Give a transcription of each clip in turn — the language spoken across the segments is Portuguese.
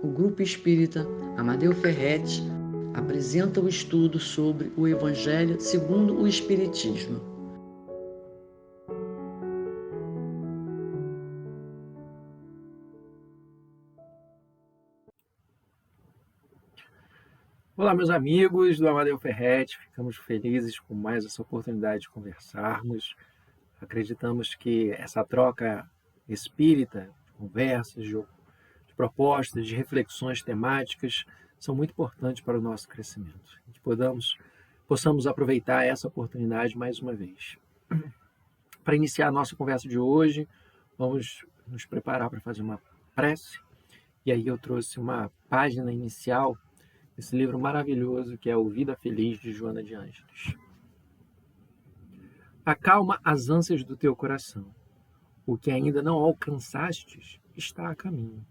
o Grupo Espírita Amadeu Ferretti apresenta o estudo sobre o Evangelho segundo o Espiritismo. Olá, meus amigos do Amadeu Ferretti, ficamos felizes com mais essa oportunidade de conversarmos. Acreditamos que essa troca espírita, de conversas, de propostas, de reflexões temáticas, são muito importantes para o nosso crescimento. Que possamos aproveitar essa oportunidade mais uma vez. Para iniciar a nossa conversa de hoje, vamos nos preparar para fazer uma prece. E aí eu trouxe uma página inicial esse livro maravilhoso que é o Vida Feliz, de Joana de Ângeles. Acalma as ânsias do teu coração. O que ainda não alcançastes está a caminho.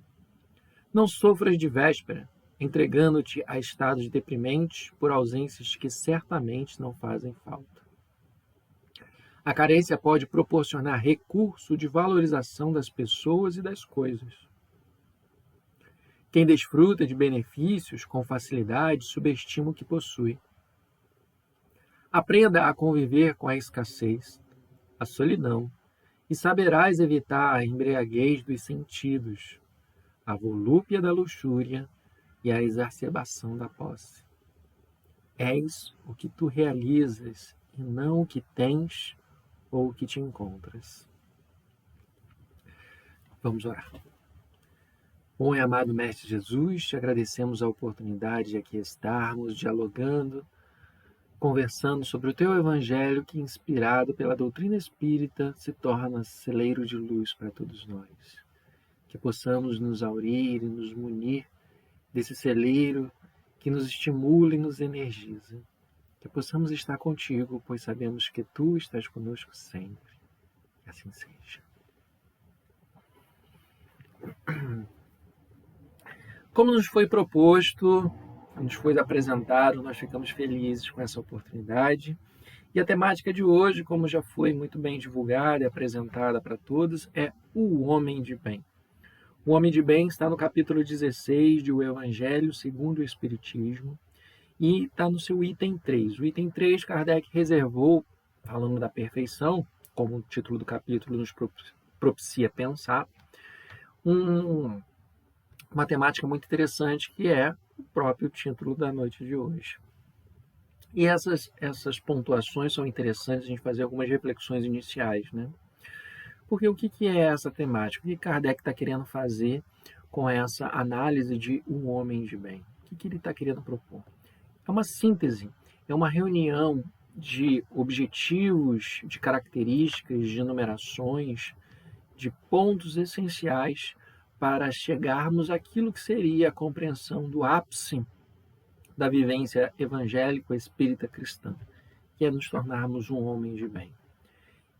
Não sofras de véspera, entregando-te a estados deprimentes por ausências que certamente não fazem falta. A carência pode proporcionar recurso de valorização das pessoas e das coisas. Quem desfruta de benefícios com facilidade subestima o que possui. Aprenda a conviver com a escassez, a solidão, e saberás evitar a embriaguez dos sentidos, a volúpia da luxúria e a exacerbação da posse. És o que tu realizas e não o que tens ou o que te encontras. Vamos orar. Bom e amado Mestre Jesus, te agradecemos a oportunidade de aqui estarmos dialogando, conversando sobre o teu Evangelho que, inspirado pela doutrina espírita, se torna celeiro de luz para todos nós. Que possamos nos aurir e nos munir desse celeiro que nos estimula e nos energiza. Que possamos estar contigo, pois sabemos que tu estás conosco sempre. Que assim seja. Como nos foi proposto, nos foi apresentado, nós ficamos felizes com essa oportunidade. E a temática de hoje, como já foi muito bem divulgada e apresentada para todos, é o homem de bem. O homem de bem está no capítulo 16 de O Evangelho segundo o Espiritismo e está no seu item 3. O item 3, Kardec reservou, falando da perfeição, como o título do capítulo nos propicia pensar, uma temática muito interessante, que é o próprio título da noite de hoje. E essas pontuações são interessantes a gente fazer algumas reflexões iniciais, né? Porque o que é essa temática? O que Kardec está querendo fazer com essa análise de um homem de bem? O que ele está querendo propor? É uma síntese, é uma reunião de objetivos, de características, de enumerações, de pontos essenciais para chegarmos àquilo que seria a compreensão do ápice da vivência evangélica espírita cristã, que é nos tornarmos um homem de bem.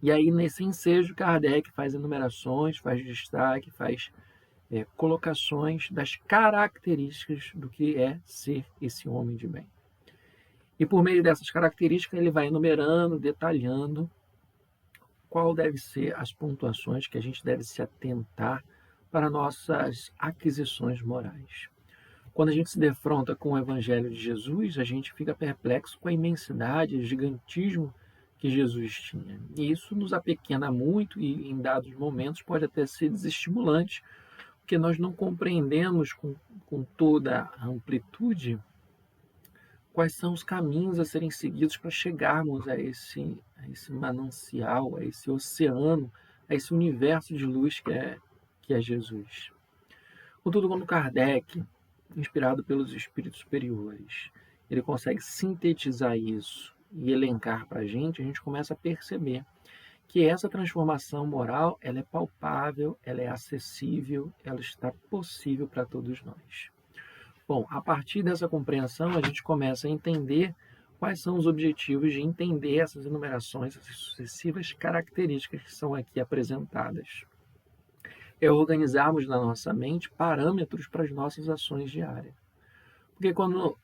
E aí, nesse ensejo, Kardec faz enumerações, faz destaque, faz colocações das características do que é ser esse homem de bem. E por meio dessas características, ele vai enumerando, detalhando qual deve ser as pontuações que a gente deve se atentar para nossas aquisições morais. Quando a gente se defronta com o Evangelho de Jesus, a gente fica perplexo com a imensidade, o gigantismo que Jesus tinha. E isso nos apequena muito e, em dados momentos, pode até ser desestimulante, porque nós não compreendemos com toda a amplitude quais são os caminhos a serem seguidos para chegarmos a esse manancial, a esse oceano, a esse universo de luz que é Jesus. Contudo, quando Kardec, inspirado pelos espíritos superiores, ele consegue sintetizar isso e elencar para a gente começa a perceber que essa transformação moral ela é palpável, ela é acessível, ela está possível para todos nós. Bom, a partir dessa compreensão, a gente começa a entender quais são os objetivos de entender essas enumerações, essas sucessivas características que são aqui apresentadas. É organizarmos na nossa mente parâmetros para as nossas ações diárias. Porque quando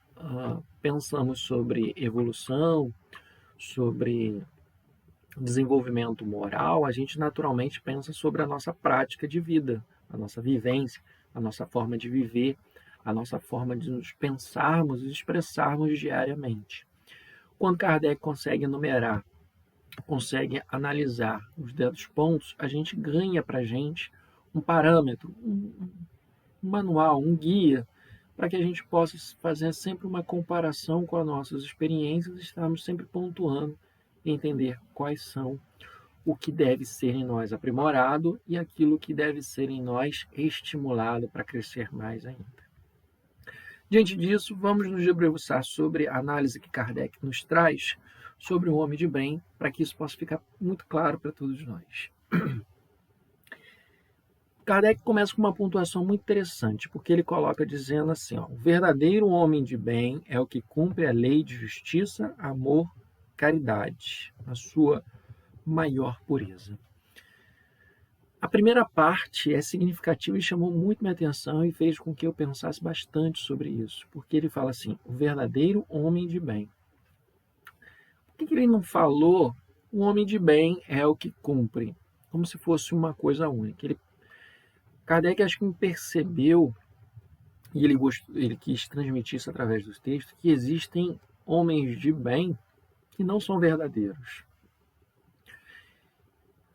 pensamos sobre evolução, sobre desenvolvimento moral, a gente naturalmente pensa sobre a nossa prática de vida, a nossa vivência, a nossa forma de viver, a nossa forma de nos pensarmos e expressarmos diariamente. Quando Kardec consegue enumerar, consegue analisar os dedos pontos, a gente ganha para a gente um parâmetro, um manual, um guia, para que a gente possa fazer sempre uma comparação com as nossas experiências e estarmos sempre pontuando e entender quais são o que deve ser em nós aprimorado e aquilo que deve ser em nós estimulado para crescer mais ainda. Diante disso, vamos nos debruçar sobre a análise que Kardec nos traz sobre o homem de bem, para que isso possa ficar muito claro para todos nós. Kardec começa com uma pontuação muito interessante, porque ele coloca dizendo assim, o verdadeiro homem de bem é o que cumpre a lei de justiça, amor, caridade, na sua maior pureza. A primeira parte é significativa e chamou muito minha atenção e fez com que eu pensasse bastante sobre isso, porque ele fala assim, o verdadeiro homem de bem. Por que ele não falou o homem de bem é o que cumpre, como se fosse uma coisa única? Kardec acho que percebeu, e ele quis transmitir isso através dos textos, que existem homens de bem que não são verdadeiros.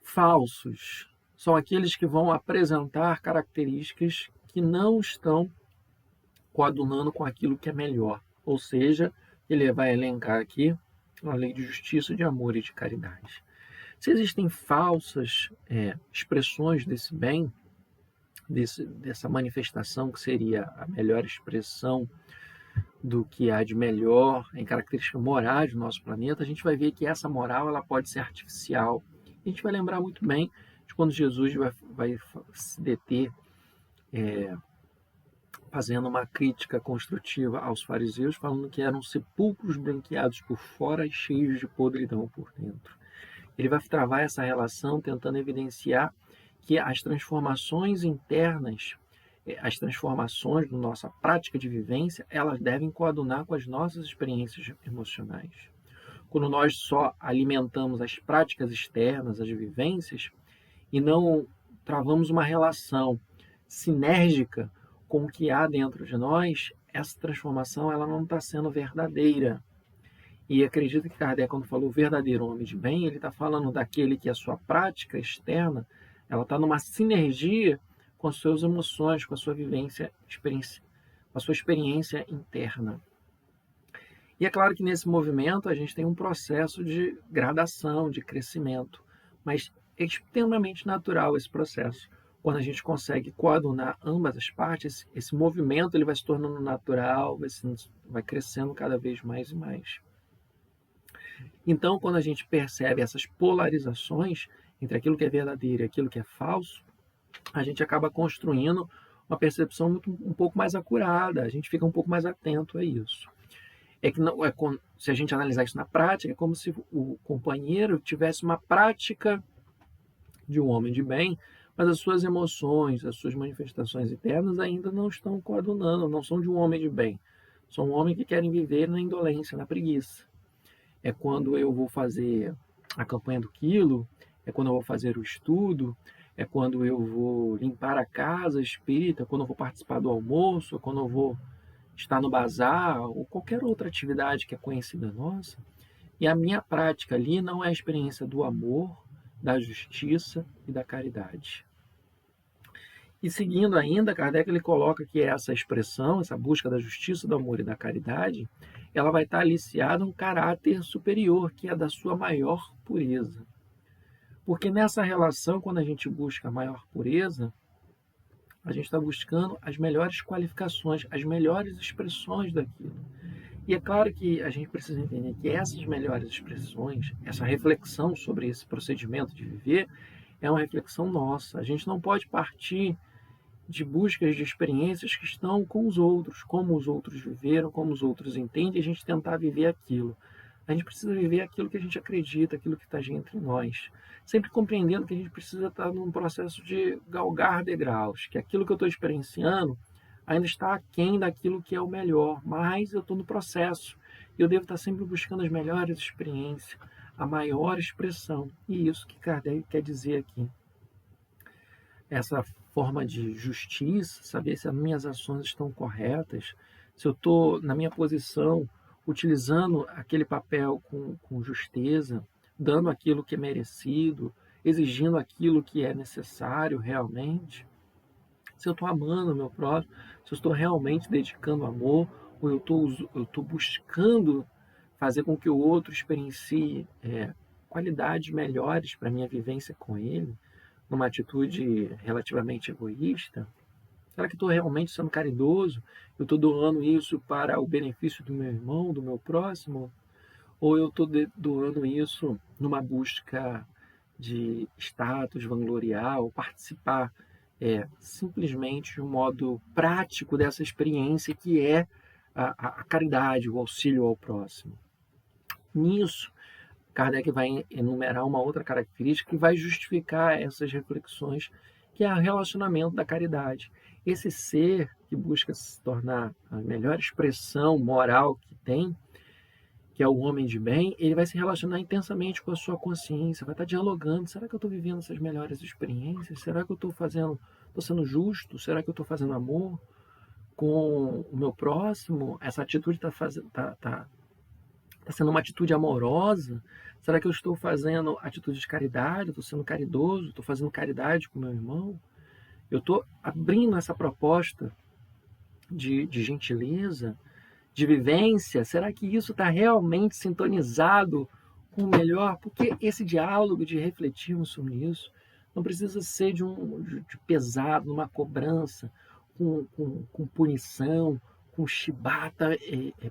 Falsos são aqueles que vão apresentar características que não estão coadunando com aquilo que é melhor. Ou seja, ele vai elencar aqui a lei de justiça, de amor e de caridade. Se existem falsas expressões desse bem, dessa manifestação que seria a melhor expressão do que há de melhor em características morais do nosso planeta, a gente vai ver que essa moral ela pode ser artificial. A gente vai lembrar muito bem de quando Jesus vai se deter fazendo uma crítica construtiva aos fariseus, falando que eram sepulcros branqueados por fora e cheios de podridão por dentro. Ele vai travar essa relação tentando evidenciar que as transformações internas, as transformações na nossa prática de vivência, elas devem coadunar com as nossas experiências emocionais. Quando nós só alimentamos as práticas externas, as vivências, e não travamos uma relação sinérgica com o que há dentro de nós, essa transformação ela não está sendo verdadeira. E acredito que Kardec, quando falou verdadeiro homem de bem, ele está falando daquele que a sua prática externa ela está numa sinergia com as suas emoções, com a sua vivência, com a sua experiência interna. E é claro que nesse movimento a gente tem um processo de gradação, de crescimento, mas é extremamente natural esse processo. Quando a gente consegue coadunar ambas as partes, esse movimento ele vai se tornando natural, vai crescendo cada vez mais e mais. Então, quando a gente percebe essas polarizações entre aquilo que é verdadeiro e aquilo que é falso, a gente acaba construindo uma percepção um pouco mais acurada, a gente fica um pouco mais atento a isso. Se a gente analisar isso na prática, é como se o companheiro tivesse uma prática de um homem de bem, mas as suas emoções, as suas manifestações internas ainda não estão coadunando, não são de um homem de bem. São um homem que querem viver na indolência, na preguiça. É quando eu vou fazer a campanha do quilo, é quando eu vou fazer o estudo, é quando eu vou limpar a casa espírita, quando eu vou participar do almoço, é quando eu vou estar no bazar, ou qualquer outra atividade que é conhecida nossa. E a minha prática ali não é a experiência do amor, da justiça e da caridade. E seguindo ainda, Kardec ele coloca que essa expressão, essa busca da justiça, do amor e da caridade, ela vai estar aliciada a um caráter superior, que é da sua maior pureza. Porque nessa relação, quando a gente busca a maior pureza, a gente está buscando as melhores qualificações, as melhores expressões daquilo. E é claro que a gente precisa entender que essas melhores expressões, essa reflexão sobre esse procedimento de viver, é uma reflexão nossa. A gente não pode partir de buscas de experiências que estão com os outros, como os outros viveram, como os outros entendem, e a gente tentar viver aquilo. A gente precisa viver aquilo que a gente acredita, aquilo que está entre nós. Sempre compreendendo que a gente precisa estar num processo de galgar degraus, que aquilo que eu estou experienciando ainda está aquém daquilo que é o melhor, mas eu estou no processo. Eu devo estar sempre buscando as melhores experiências, a maior expressão. E isso que Kardec quer dizer aqui. Essa forma de justiça, saber se as minhas ações estão corretas, se eu estou na minha posição, utilizando aquele papel com justeza, dando aquilo que é merecido, exigindo aquilo que é necessário realmente, se eu estou amando o meu próximo, se eu estou realmente dedicando amor, ou eu estou buscando fazer com que o outro experiencie qualidades melhores para a minha vivência com ele, numa atitude relativamente egoísta? Será que estou realmente sendo caridoso? Eu estou doando isso para o benefício do meu irmão, do meu próximo? Ou eu estou doando isso numa busca de status, vangloriar ou participar simplesmente de um modo prático dessa experiência que é a caridade, o auxílio ao próximo? Nisso, Kardec vai enumerar uma outra característica que vai justificar essas reflexões, que é o relacionamento da caridade. Esse ser que busca se tornar a melhor expressão moral que tem, que é o homem de bem, ele vai se relacionar intensamente com a sua consciência, vai estar dialogando. Será que eu estou vivendo essas melhores experiências? Será que eu estou sendo justo? Será que eu estou fazendo amor com o meu próximo? Essa atitude está sendo uma atitude amorosa? Será que eu estou fazendo atitude de caridade? Estou sendo caridoso? Estou fazendo caridade com meu irmão? Eu estou abrindo essa proposta de gentileza, de vivência? Será que isso está realmente sintonizado com o melhor? Porque esse diálogo de refletirmos sobre isso não precisa ser de pesado, uma cobrança, com punição, com chibata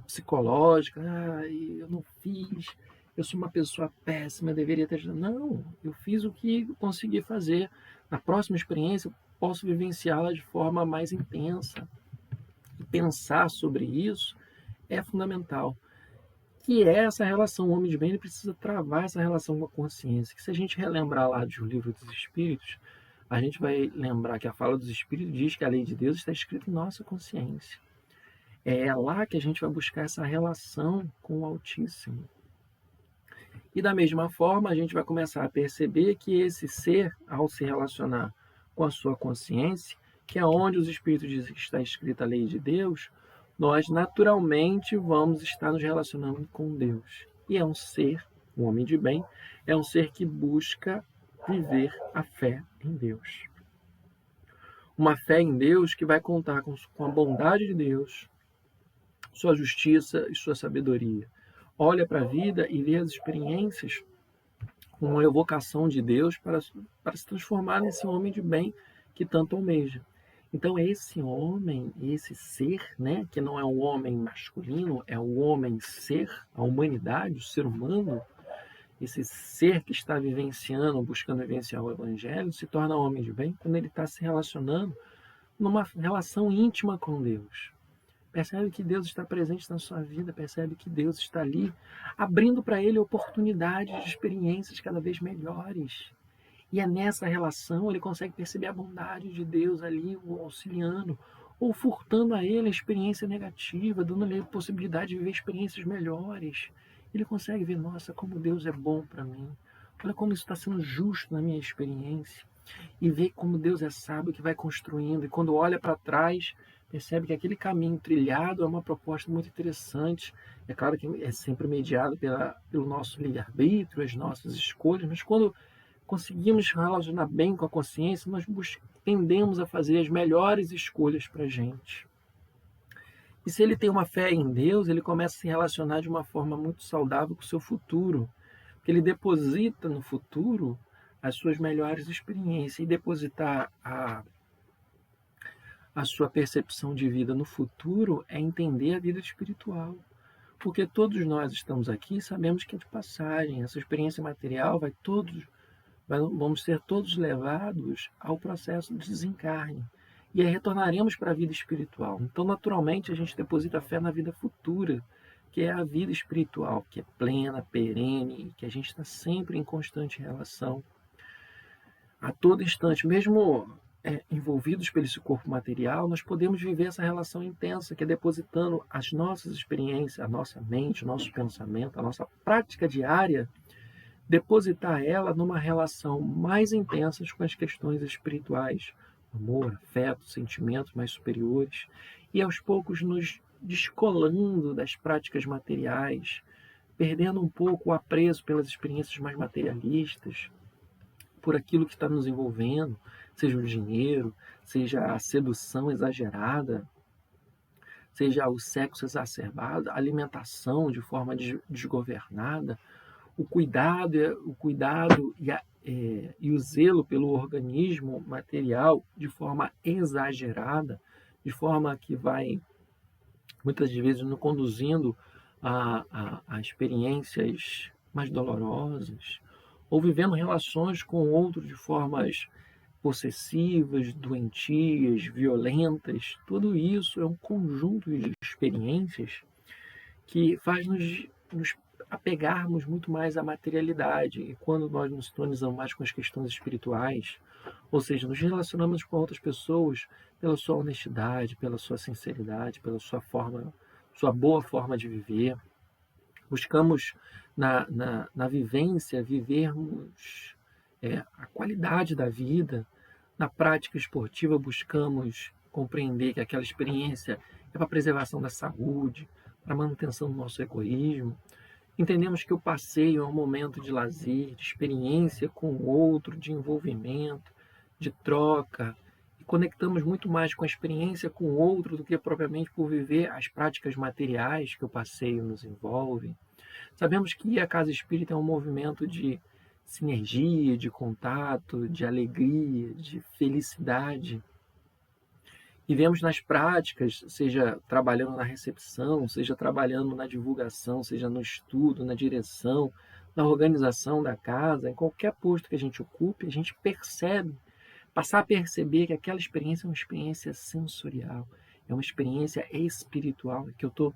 psicológica. Eu não fiz, eu sou uma pessoa péssima, eu deveria ter... Não, eu fiz o que consegui fazer. Na próxima experiência, eu posso vivenciá-la de forma mais intensa. E pensar sobre isso é fundamental. Que é essa relação, o homem de bem ele precisa travar essa relação com a consciência. Que se a gente relembrar lá do Livro dos Espíritos, a gente vai lembrar que a fala dos Espíritos diz que a lei de Deus está escrita em nossa consciência. É lá que a gente vai buscar essa relação com o Altíssimo. E da mesma forma, a gente vai começar a perceber que esse ser, ao se relacionar com a sua consciência, que é onde os Espíritos dizem que está escrita a lei de Deus, nós naturalmente vamos estar nos relacionando com Deus. E é um ser, um homem de bem, é um ser que busca viver a fé em Deus. Uma fé em Deus que vai contar com a bondade de Deus, sua justiça e sua sabedoria. Olha para a vida e vê as experiências com uma evocação de Deus para se transformar nesse homem de bem que tanto almeja. Então, esse homem, esse ser, né, que não é um homem masculino, é o homem ser, a humanidade, o ser humano, esse ser que está vivenciando, buscando vivenciar o Evangelho, se torna homem de bem quando ele está se relacionando numa relação íntima com Deus. Percebe que Deus está presente na sua vida, percebe que Deus está ali, abrindo para ele oportunidades de experiências cada vez melhores. E é nessa relação ele consegue perceber a bondade de Deus ali, o auxiliando, ou furtando a ele a experiência negativa, dando-lhe a possibilidade de viver experiências melhores. Ele consegue ver, nossa, como Deus é bom para mim. Olha como isso está sendo justo na minha experiência. E ver como Deus é sábio que vai construindo. E quando olha para trás, percebe que aquele caminho trilhado é uma proposta muito interessante. É claro que é sempre mediado pelo nosso livre-arbítrio, as nossas escolhas, mas quando conseguimos relacionar bem com a consciência, nós tendemos a fazer as melhores escolhas para a gente. E se ele tem uma fé em Deus, ele começa a se relacionar de uma forma muito saudável com o seu futuro, porque ele deposita no futuro as suas melhores experiências. E depositar a sua percepção de vida no futuro é entender a vida espiritual. Porque todos nós estamos aqui e sabemos que é de passagem. Essa experiência material vamos ser todos levados ao processo de desencarne. E aí retornaremos para a vida espiritual. Então, naturalmente, a gente deposita a fé na vida futura, que é a vida espiritual, que é plena, perene, que a gente está sempre em constante relação. A todo instante, mesmo envolvidos por esse corpo material, nós podemos viver essa relação intensa, que é depositando as nossas experiências, a nossa mente, o nosso pensamento, a nossa prática diária, depositar ela numa relação mais intensa com as questões espirituais, amor, afeto, sentimentos mais superiores, e aos poucos nos descolando das práticas materiais, perdendo um pouco o apreço pelas experiências mais materialistas, por aquilo que está nos envolvendo, seja o dinheiro, seja a sedução exagerada, seja o sexo exacerbado, a alimentação de forma desgovernada, o cuidado e o zelo pelo organismo material de forma exagerada, de forma que vai muitas vezes nos conduzindo a experiências mais dolorosas, ou vivendo relações com o outro de formas possessivas, doentias, violentas. Tudo isso é um conjunto de experiências que faz nos apegarmos muito mais à materialidade. E quando nós nos sintonizamos mais com as questões espirituais, ou seja, nos relacionamos com outras pessoas pela sua honestidade, pela sua sinceridade, pela sua boa forma de viver, buscamos na vivência vivermos a qualidade da vida. Na prática esportiva, buscamos compreender que aquela experiência é para a preservação da saúde, para a manutenção do nosso egoísmo. Entendemos que o passeio é um momento de lazer, de experiência com o outro, de envolvimento, de troca, e conectamos muito mais com a experiência com o outro do que propriamente por viver as práticas materiais que o passeio nos envolve. Sabemos que a casa espírita é um movimento de sinergia, de contato, de alegria, de felicidade. E vemos nas práticas, seja trabalhando na recepção, seja trabalhando na divulgação, seja no estudo, na direção, na organização da casa, em qualquer posto que a gente ocupe, a gente passar a perceber que aquela experiência é uma experiência sensorial, é uma experiência espiritual, que eu estou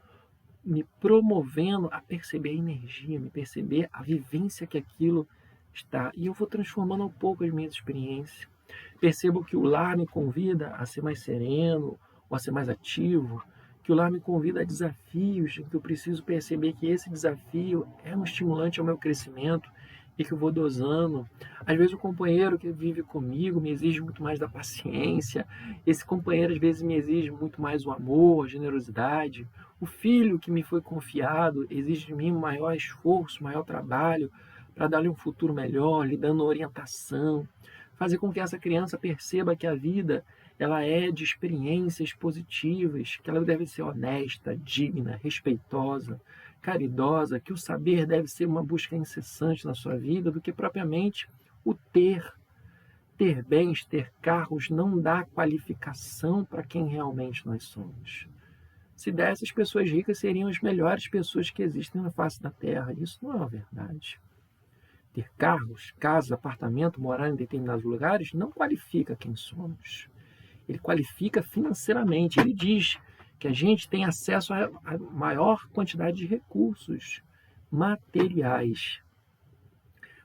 me promovendo a perceber a energia, me perceber a vivência que aquilo está. E eu vou transformando um pouco as minhas experiências. Percebo que o lar me convida a ser mais sereno, ou a ser mais ativo, que o lar me convida a desafios, em que eu preciso perceber que esse desafio é um estimulante ao meu crescimento e que eu vou dosando. Às vezes o companheiro que vive comigo me exige muito mais da paciência, esse companheiro às vezes me exige muito mais o amor, a generosidade. O filho que me foi confiado exige de mim um maior esforço, maior trabalho para dar-lhe um futuro melhor, lhe dando orientação, fazer com que essa criança perceba que a vida ela é de experiências positivas, que ela deve ser honesta, digna, respeitosa, caridosa, que o saber deve ser uma busca incessante na sua vida, do que propriamente o ter. Ter bens, ter carros, não dá qualificação para quem realmente nós somos. Se dessas, pessoas ricas seriam as melhores pessoas que existem na face da Terra. Isso não é uma verdade. Ter carros, casas, apartamento, morar em determinados lugares não qualifica quem somos. Ele qualifica financeiramente. Ele diz que a gente tem acesso a maior quantidade de recursos materiais.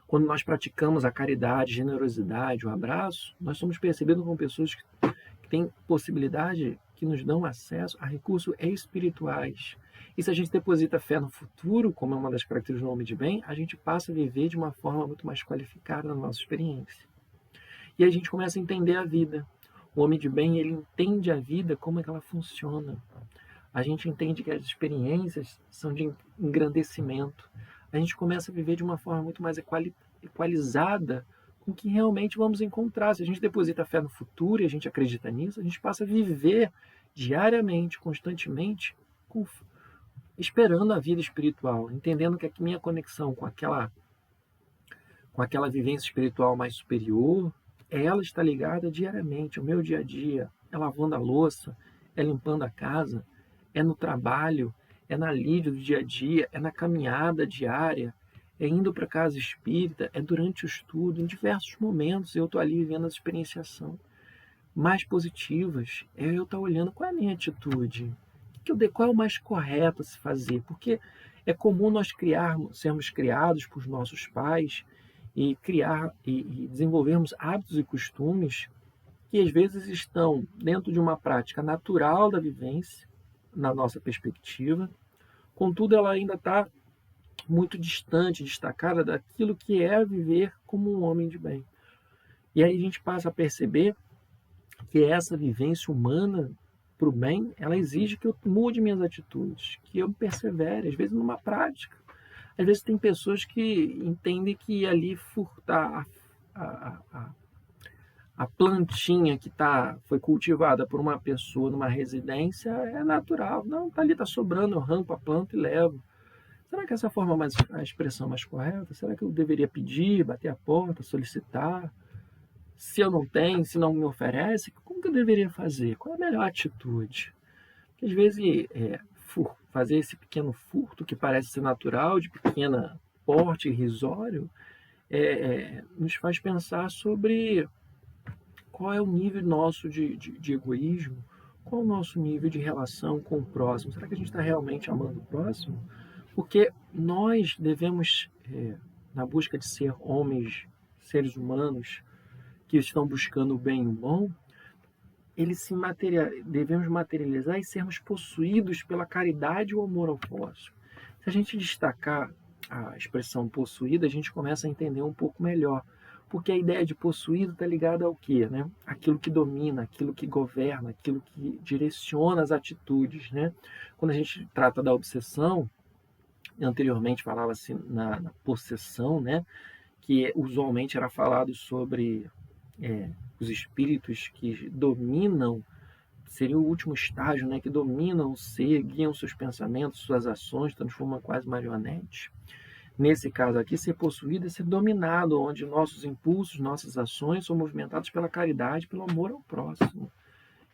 Quando nós praticamos a caridade, a generosidade, o abraço, nós somos percebidos como pessoas que têm possibilidade, que nos dão acesso a recursos espirituais. E se a gente deposita fé no futuro, como é uma das características do homem de bem, a gente passa a viver de uma forma muito mais qualificada na nossa experiência. E a gente começa a entender a vida. O homem de bem, ele entende a vida, como é que ela funciona. A gente entende que as experiências são de engrandecimento. A gente começa a viver de uma forma muito mais equalizada com o que realmente vamos encontrar. Se a gente deposita fé no futuro e a gente acredita nisso, a gente passa a viver diariamente, constantemente, esperando a vida espiritual, entendendo que a minha conexão com aquela vivência espiritual mais superior, ela está ligada diariamente ao meu dia a dia, é lavando a louça, é limpando a casa, é no trabalho, é na lida do dia a dia, é na caminhada diária, é indo para a casa espírita, é durante o estudo, em diversos momentos eu estou ali vivendo a experienciação mais positivas, é eu estar olhando qual é a minha atitude, qual é o mais correto a se fazer, porque é comum nós sermos criados por nossos pais e desenvolvermos hábitos e costumes que às vezes estão dentro de uma prática natural da vivência, na nossa perspectiva, contudo ela ainda está muito distante, destacada daquilo que é viver como um homem de bem. E aí a gente passa a perceber que essa vivência humana para o bem, ela exige que eu mude minhas atitudes, que eu persevere, às vezes numa prática. Às vezes tem pessoas que entendem que ali furtar a plantinha que foi cultivada por uma pessoa numa residência é natural. Não, tá ali, tá sobrando, eu arranco a planta e levo. Será que essa forma a expressão mais correta? Será que eu deveria pedir, bater a porta, solicitar? Se eu não tenho, se não me oferece, como que eu deveria fazer? Qual é a melhor atitude? Porque às vezes fazer esse pequeno furto que parece ser natural, de pequena porte irrisório, nos faz pensar sobre qual é o nível nosso de egoísmo, qual é o nosso nível de relação com o próximo. Será que a gente está realmente amando o próximo? Porque nós devemos, na busca de ser homens, seres humanos, que estão buscando o bem e o bom, devemos materializar e sermos possuídos pela caridade e o amor ao próximo. Se a gente destacar a expressão possuído, a gente começa a entender um pouco melhor. Porque a ideia de possuído está ligada ao quê? Né? Aquilo que domina, aquilo que governa, aquilo que direciona as atitudes. Né? Quando a gente trata da obsessão, anteriormente falava-se na possessão, né? Que usualmente era falado sobre os espíritos que dominam, seria o último estágio, né? Que dominam o ser, guiam seus pensamentos, suas ações, transformam quase marionetes. Nesse caso aqui, ser possuído é ser dominado, onde nossos impulsos, nossas ações são movimentados pela caridade, pelo amor ao próximo.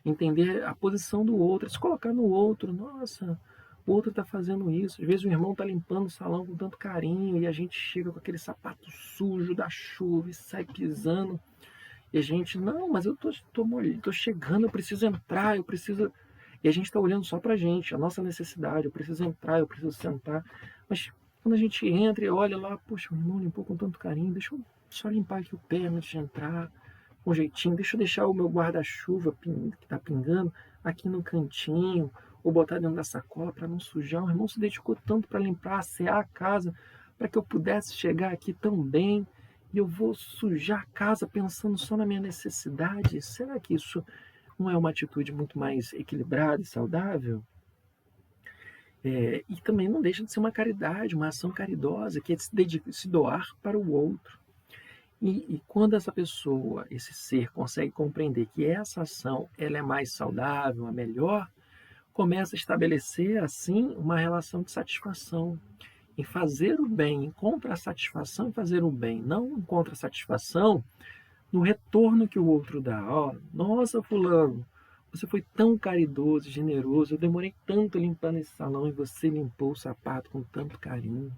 Entender a posição do outro, se colocar no outro. Nossa, o outro está fazendo isso. Às vezes o irmão está limpando o salão com tanto carinho e a gente chega com aquele sapato sujo da chuva e sai pisando. E a gente, não, mas eu tô chegando, eu preciso entrar, eu preciso... E a gente está olhando só para a gente, a nossa necessidade, eu preciso entrar, eu preciso sentar. Mas quando a gente entra e olha lá, poxa, o irmão limpou com tanto carinho, deixa eu só limpar aqui o pé antes de entrar, com um jeitinho, deixa eu deixar o meu guarda-chuva que está pingando aqui no cantinho, ou botar dentro da sacola para não sujar. O irmão se dedicou tanto para limpar, assear a casa, para que eu pudesse chegar aqui tão bem, e eu vou sujar a casa pensando só na minha necessidade. Será que isso não é uma atitude muito mais equilibrada e saudável? E também não deixa de ser uma caridade, uma ação caridosa, que é se doar para o outro. E quando essa pessoa, esse ser, consegue compreender que essa ação ela é mais saudável, a melhor, começa a estabelecer, assim, uma relação de satisfação. Em fazer o bem, encontra a satisfação em fazer o bem, não encontra a satisfação no retorno que o outro dá. Nossa, fulano, você foi tão caridoso, generoso, eu demorei tanto limpando esse salão e você limpou o sapato com tanto carinho.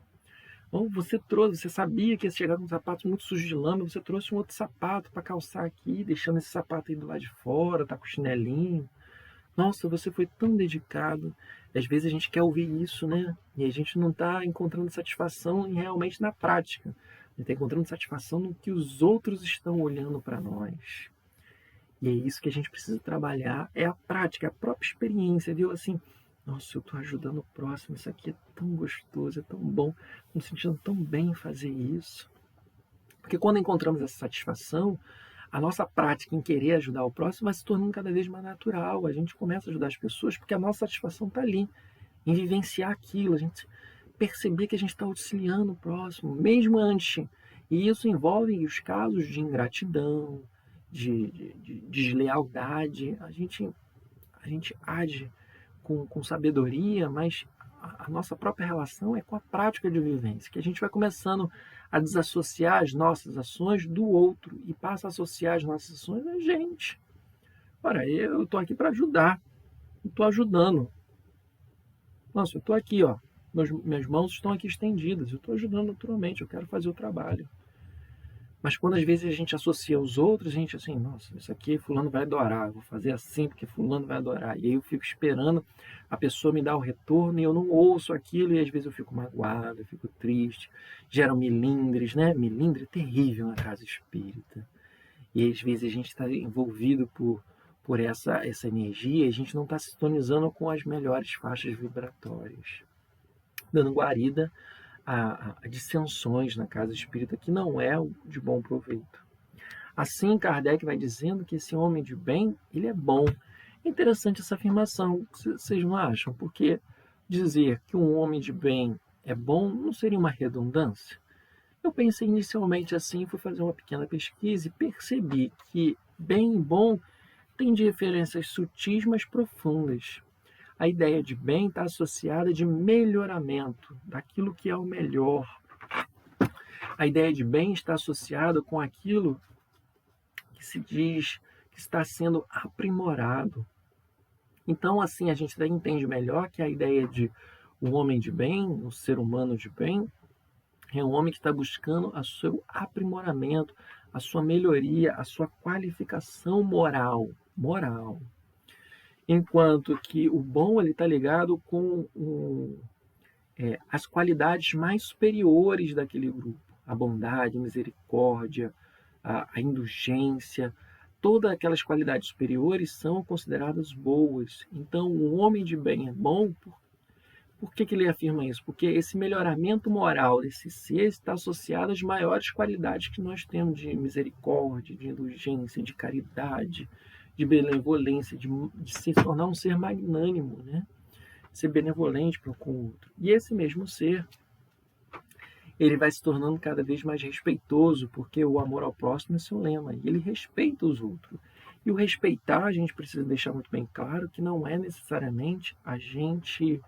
Ou você sabia que ia chegar com sapatos muito sujos de lama, você trouxe um outro sapato para calçar aqui, deixando esse sapato aí do lado de fora, tá com o chinelinho. Nossa, você foi tão dedicado. Às vezes a gente quer ouvir isso, né? E a gente não está encontrando satisfação realmente na prática. A gente está encontrando satisfação no que os outros estão olhando para nós. E é isso que a gente precisa trabalhar, é a prática, a própria experiência, viu? Assim, nossa, eu estou ajudando o próximo, isso aqui é tão gostoso, é tão bom, estou me sentindo tão bem em fazer isso. Porque quando encontramos essa satisfação, a nossa prática em querer ajudar o próximo vai se tornando cada vez mais natural. A gente começa a ajudar as pessoas porque a nossa satisfação está ali, em vivenciar aquilo, a gente perceber que a gente está auxiliando o próximo, mesmo antes. E isso envolve os casos de ingratidão, de deslealdade. A gente age com sabedoria, mas a nossa própria relação é com a prática de vivência, que a gente vai começando a desassociar as nossas ações do outro e passa a associar as nossas ações a gente. Ora, eu estou aqui para ajudar, eu estou ajudando. Nossa, eu estou aqui, ó, minhas mãos estão aqui estendidas, eu estou ajudando naturalmente, eu quero fazer o trabalho. Mas quando às vezes a gente associa aos outros, a gente assim, nossa, isso aqui fulano vai adorar, eu vou fazer assim porque fulano vai adorar. E aí eu fico esperando a pessoa me dar o retorno e eu não ouço aquilo e às vezes eu fico magoado, eu fico triste. Geram milindres, né? Milindre é terrível na casa espírita. E às vezes a gente está envolvido por essa energia e a gente não está sintonizando com as melhores faixas vibratórias, dando guarida a dissensões na casa espírita que não é de bom proveito. Assim, Kardec vai dizendo que esse homem de bem, ele é bom. É interessante essa afirmação, vocês não acham? Porque dizer que um homem de bem é bom não seria uma redundância? Eu pensei inicialmente assim, fui fazer uma pequena pesquisa e percebi que bem e bom tem diferenças sutis, mas profundas. A ideia de bem está associada de melhoramento, daquilo que é o melhor. A ideia de bem está associada com aquilo que se diz que está sendo aprimorado. Então, assim, a gente entende melhor que a ideia de um homem de bem, um ser humano de bem, é um homem que está buscando o seu aprimoramento, a sua melhoria, a sua qualificação moral. Enquanto que o bom está ligado com as qualidades mais superiores daquele grupo. A bondade, a misericórdia, a indulgência, todas aquelas qualidades superiores são consideradas boas. Então, o homem de bem é bom. Por que ele afirma isso? Porque esse melhoramento moral desse ser está associado às maiores qualidades que nós temos de misericórdia, de indulgência, de caridade, de benevolência, de se tornar um ser magnânimo, né? Ser benevolente para com o outro. E esse mesmo ser, ele vai se tornando cada vez mais respeitoso, porque o amor ao próximo é seu lema, e ele respeita os outros. E o respeitar, a gente precisa deixar muito bem claro que não é necessariamente a gente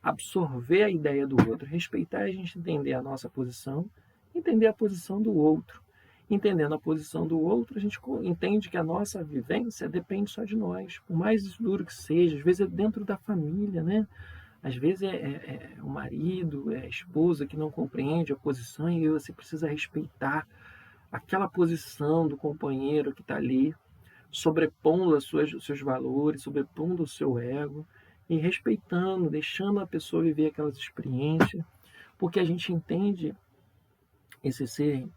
absorver a ideia do outro. Respeitar é a gente entender a nossa posição, entender a posição do outro. Entendendo a posição do outro, a gente entende que a nossa vivência depende só de nós. Por mais duro que seja, às vezes é dentro da família, né? Às vezes é o marido, é a esposa que não compreende a posição e você precisa respeitar aquela posição do companheiro que está ali, sobrepondo os seus valores, sobrepondo o seu ego e respeitando, deixando a pessoa viver aquelas experiências, porque a gente entende esse ser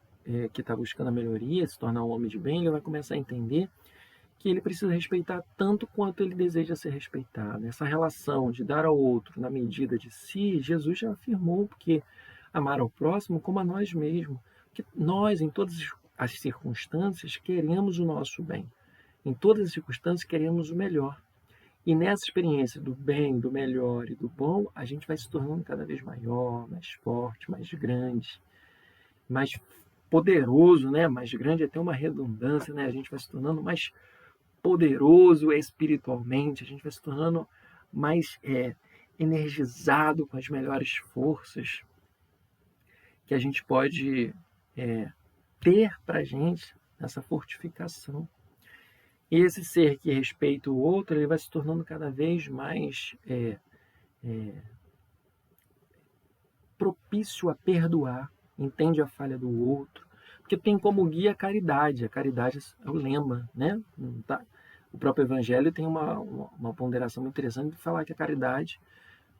que está buscando a melhoria, se tornar um homem de bem, ele vai começar a entender que ele precisa respeitar tanto quanto ele deseja ser respeitado. Essa relação de dar ao outro na medida de si, Jesus já afirmou, porque amar ao próximo como a nós mesmos. Que nós, em todas as circunstâncias, queremos o nosso bem. Em todas as circunstâncias, queremos o melhor. E nessa experiência do bem, do melhor e do bom, a gente vai se tornando cada vez maior, mais forte, mais grande, mais poderoso, né? Mais grande é até uma redundância, né? A gente vai se tornando mais poderoso espiritualmente, a gente vai se tornando mais energizado com as melhores forças que a gente pode ter para a gente nessa fortificação. E esse ser que respeita o outro, ele vai se tornando cada vez mais propício a perdoar, entende a falha do outro, porque tem como guia a caridade. A caridade é o lema, né? O próprio Evangelho tem uma ponderação muito interessante de falar que a caridade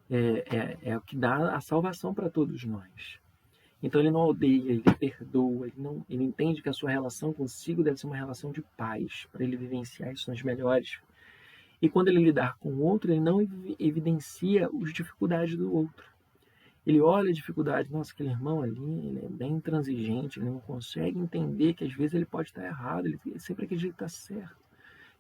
é o que dá a salvação para todos nós. Então ele não odeia, ele perdoa, ele entende que a sua relação consigo deve ser uma relação de paz, para ele vivenciar isso nas melhores. E quando ele lidar com o outro, ele não evidencia as dificuldades do outro. Ele olha a dificuldade, nossa, aquele irmão ali, ele é bem intransigente, ele não consegue entender que às vezes ele pode estar errado, ele sempre acredita que está certo.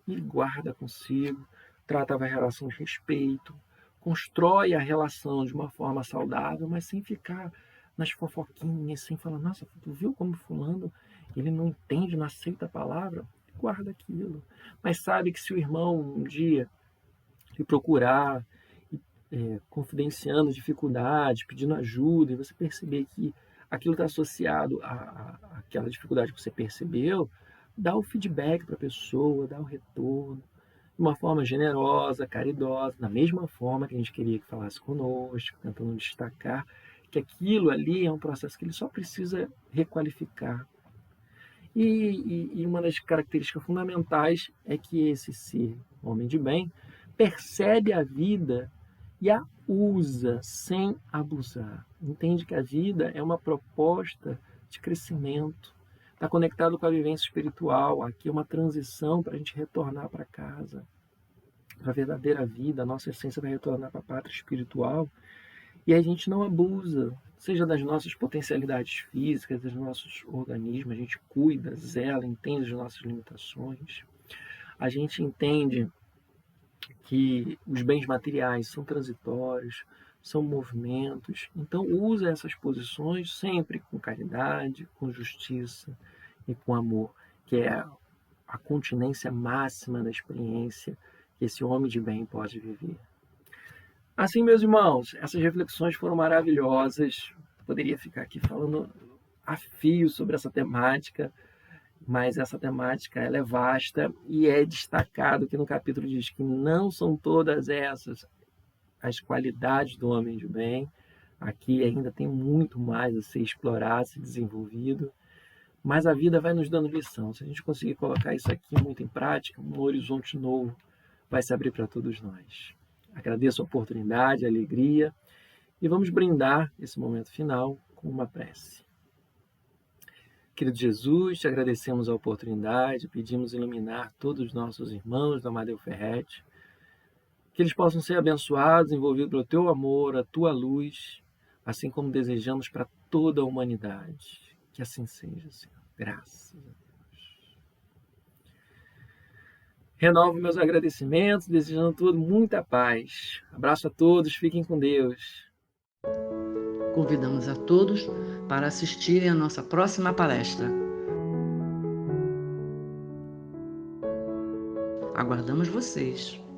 E ele guarda consigo, trata a relação de respeito, constrói a relação de uma forma saudável, mas sem ficar nas fofoquinhas, sem falar, nossa, tu viu como fulano, ele não entende, não aceita a palavra? Guarda aquilo. Mas sabe que se o irmão um dia lhe procurar, confidenciando dificuldades, pedindo ajuda, e você perceber que aquilo está associado àquela dificuldade que você percebeu, dá o feedback para a pessoa, dá o retorno, de uma forma generosa, caridosa, da mesma forma que a gente queria que falasse conosco, tentando destacar que aquilo ali é um processo que ele só precisa requalificar. E uma das características fundamentais é que esse ser, homem de bem, percebe a vida e a usa sem abusar. Entende que a vida é uma proposta de crescimento. Está conectado com a vivência espiritual. Aqui é uma transição para a gente retornar para casa, para a verdadeira vida. A nossa essência vai retornar para a pátria espiritual. E a gente não abusa, seja das nossas potencialidades físicas, dos nossos organismos, a gente cuida, zela, entende as nossas limitações. A gente entende que os bens materiais são transitórios, são movimentos. Então, usa essas posições sempre com caridade, com justiça e com amor, que é a continência máxima da experiência que esse homem de bem pode viver. Assim, meus irmãos, essas reflexões foram maravilhosas. Poderia ficar aqui falando a fio sobre essa temática, mas essa temática ela é vasta e é destacado que no capítulo diz que não são todas essas as qualidades do homem de bem. Aqui ainda tem muito mais a ser explorado, a ser desenvolvido, mas a vida vai nos dando lição. Se a gente conseguir colocar isso aqui muito em prática, um horizonte novo vai se abrir para todos nós. Agradeço a oportunidade, a alegria e vamos brindar esse momento final com uma prece. Querido Jesus, te agradecemos a oportunidade, pedimos iluminar todos os nossos irmãos da Amadeu Ferretti, que eles possam ser abençoados, envolvidos pelo teu amor, a tua luz, assim como desejamos para toda a humanidade. Que assim seja, Senhor. Graças a Deus. Renovo meus agradecimentos, desejando tudo muita paz. Abraço a todos, fiquem com Deus. Convidamos a todos para assistirem à nossa próxima palestra. Aguardamos vocês!